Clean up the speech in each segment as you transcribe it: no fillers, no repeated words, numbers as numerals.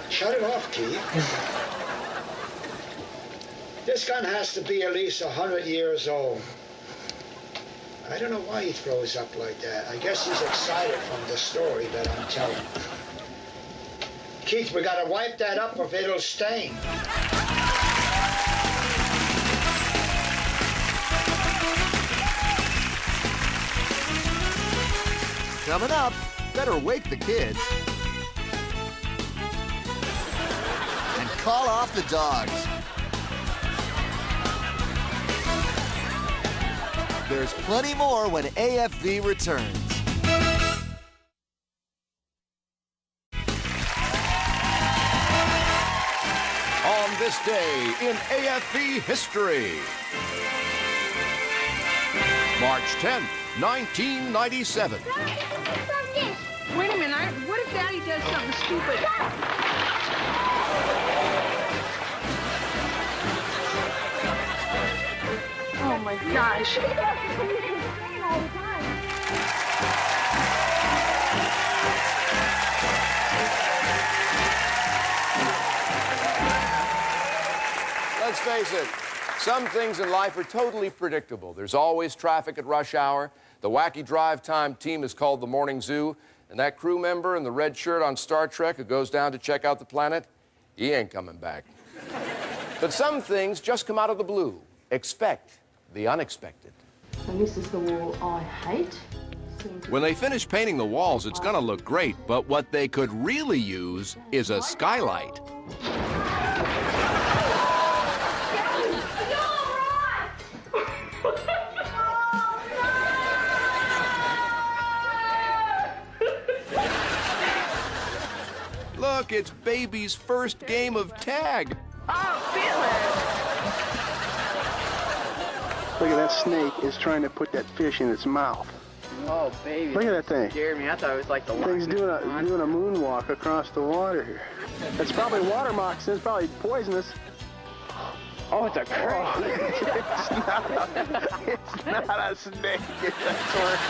Shut it off, Keith. This gun has to be at least 100 years old. I don't know why he throws up like that. I guess he's excited from the story that I'm telling. Keith, we gotta wipe that up or it'll stain. Coming up, better wake the kids. And call off the dogs. There's plenty more when AFV returns. On this day in AFV history. March 10th, 1997. Wait a minute, what if Daddy does something stupid? Oh my gosh. Let's face it, some things in life are totally predictable. There's always traffic at rush hour. The wacky drive time team is called the Morning Zoo. And that crew member in the red shirt on Star Trek who goes down to check out the planet, he ain't coming back. But some things just come out of the blue. Expect the unexpected. And this is the wall I hate. When they finish painting the walls, it's gonna look great, but what they could really use is a skylight. Look, it's baby's first game of tag. Oh, feel it. Look at that snake is trying to put that fish in its mouth. Oh, baby. Look at that thing. Scared me. I thought it was like the Thing's doing a moonwalk across the water here. It's probably water moccasin. It's probably poisonous. Oh, it's a crab. It's not a snake. It's a tortoise.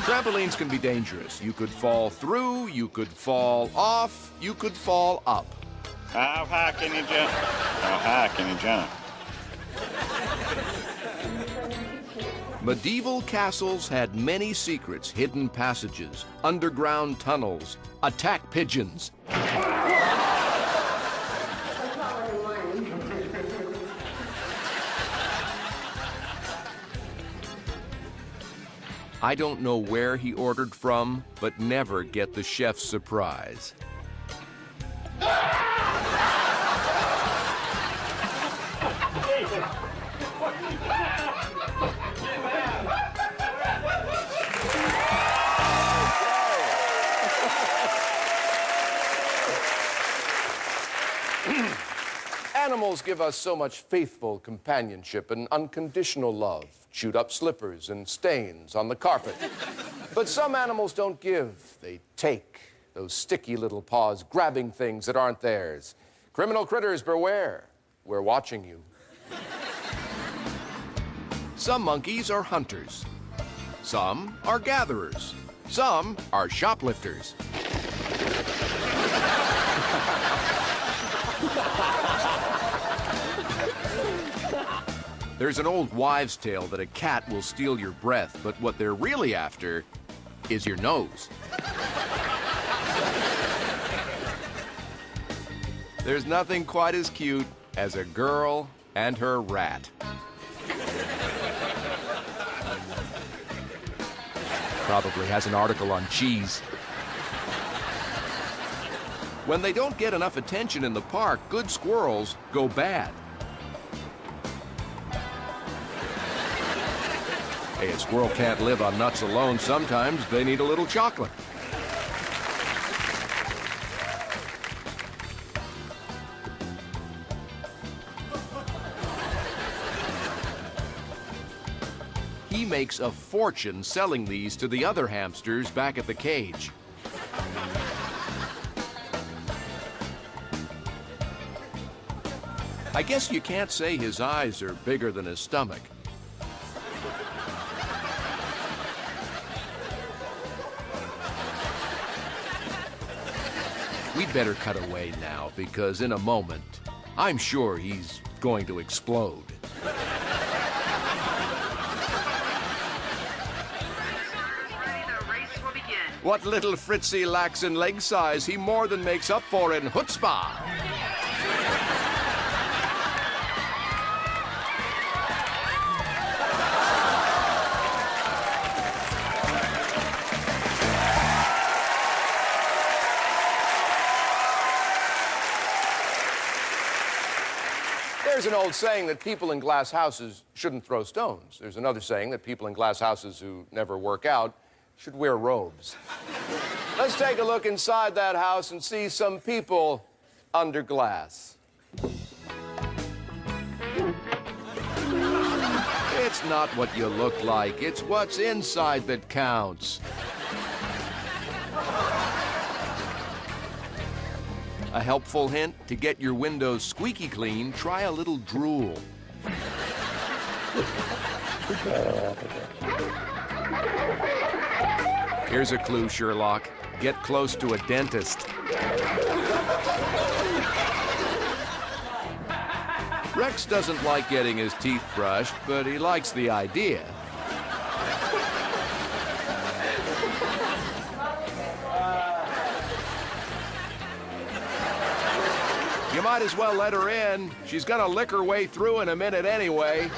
Trampolines can be dangerous. You could fall through, you could fall off, you could fall up. How high can you jump? How high can you jump? Medieval castles had many secrets, hidden passages, underground tunnels, attack pigeons. I don't know where he ordered from, but never get the chef's surprise. Animals give us so much faithful companionship and unconditional love. Chewed up slippers and stains on the carpet. But some animals don't give, they take. Those sticky little paws grabbing things that aren't theirs. Criminal critters, beware. We're watching you. Some monkeys are hunters. Some are gatherers. Some are shoplifters. There's an old wives' tale that a cat will steal your breath, but what they're really after is your nose. There's nothing quite as cute as a girl and her rat. Probably has an article on cheese. When they don't get enough attention in the park, good squirrels go bad. Hey, a squirrel can't live on nuts alone. Sometimes they need a little chocolate. He makes a fortune selling these to the other hamsters back at the cage. I guess you can't say his eyes are bigger than his stomach. We'd better cut away now, because in a moment, I'm sure he's going to explode. What little Fritzy lacks in leg size, he more than makes up for in chutzpah. There's an old saying that people in glass houses shouldn't throw stones. There's another saying that people in glass houses who never work out should wear robes. Let's take a look inside that house and see some people under glass. It's not what you look like, it's what's inside that counts. A helpful hint: to get your windows squeaky clean, try a little drool. Here's a clue, Sherlock. Get close to a dentist. Rex doesn't like getting his teeth brushed, but he likes the idea. You might as well let her in. She's gonna lick her way through in a minute anyway.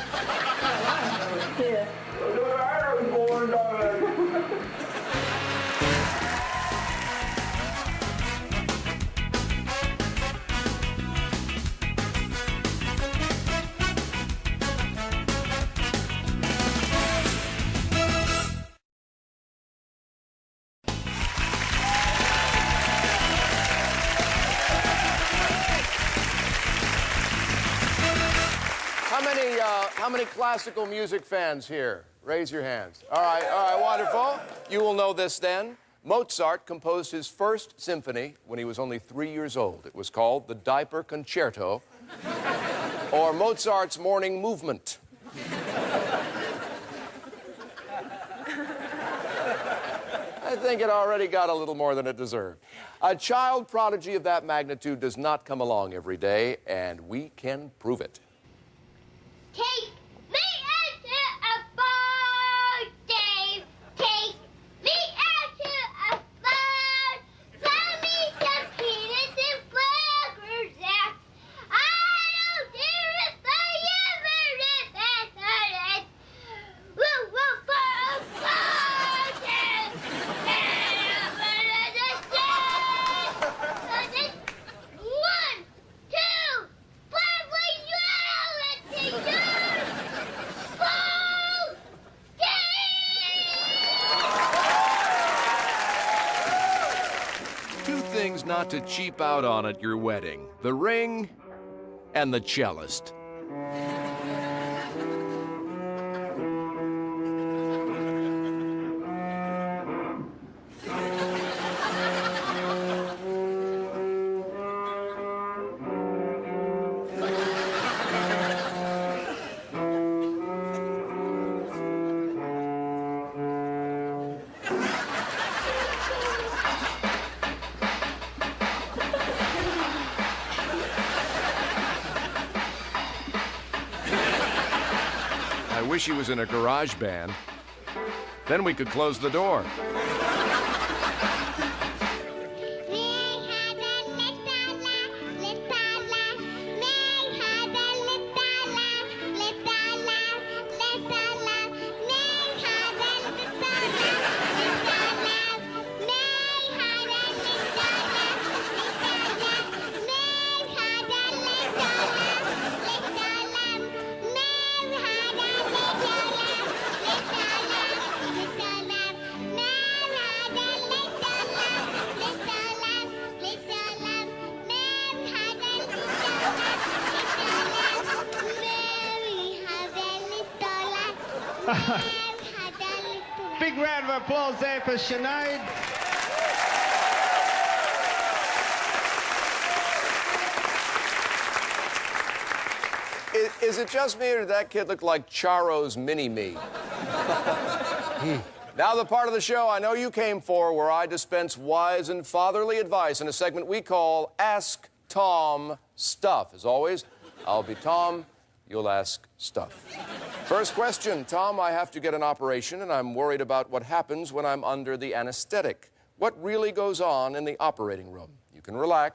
How many classical music fans here? Raise your hands. All right, wonderful. You will know this then. Mozart composed his first symphony when he was only 3 years old. It was called the Diaper Concerto, or Mozart's Morning Movement. I think it already got a little more than it deserved. A child prodigy of that magnitude does not come along every day, and we can prove it. Take me out to a bar, Dave. Take me out to a bar. Buy me some peanuts and crackers. I don't care if I ever get back on it. Woo, woo, for a party. One, two, Broadway, Two things not to cheap out on at your wedding: the ring and the cellist. I wish he was in a garage band. Then we could close the door. Big round of applause there for Sinead. Is it just me, or did that kid look like Charo's mini-me? Now the part of the show I know you came for, where I dispense wise and fatherly advice in a segment we call Ask Tom Stuff. As always, I'll be Tom, you'll ask stuff. First question, Tom, I have to get an operation, and I'm worried about what happens when I'm under the anesthetic. What really goes on in the operating room? You can relax.